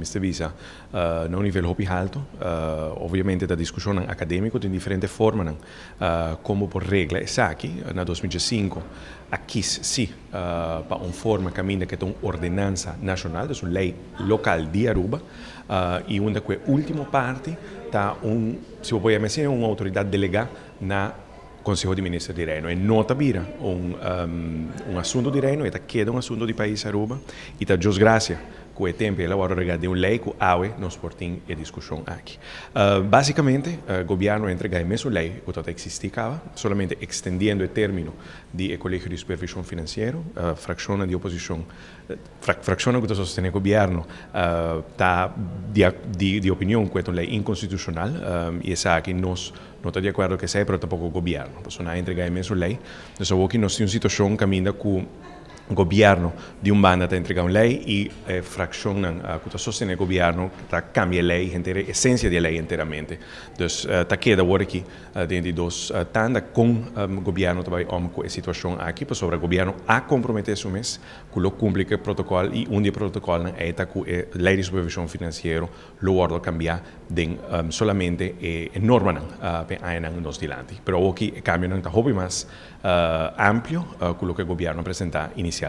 Mr. Visa, no nível muito alto, obviamente da discussão acadêmica de diferentes formas, como por regra, essa aqui, na 2005, aqui sim, para uma forma caminha que tem uma ordenança nacional, é uma lei local de Aruba, e uma da última parte está se eu pode dizer, uma autoridade delegada na Conselho de Ministros de Reino. E nota vira um assunto de Reino, e queda um assunto de país Aruba, e está desgraça com o tempo, ela agora regada uma lei que aue nos portem e discussão aqui. Basicamente, o governo entrega a mesma lei que toda existia, solamente extendendo o término de Colégio de Supervisão Financeira, fração de oposição, fração que sostém o governo está de opinião que é uma lei inconstitucional, e essa aqui nós não está de acordo que seja, mas tampouco o governo. Então, não entrega a mesma lei. Então, aqui nós temos uma situação que caminha com o governo de um banda está entregando lei e a fração que sostém o governo está cambia a lei, a essência da lei inteiramente. Então, está queda agora aqui dentro de dois tandas com o governo também com a situação aqui, para sobre o governo a comprometer-se mês com o cumprir o protocolo e um dos protocolos é que a lei de supervisão financeira lo ordem cambiar de solamente a norma para nos dilante. Pero aqui o cambio não está mais amplo com o que o governo apresenta inicialmente.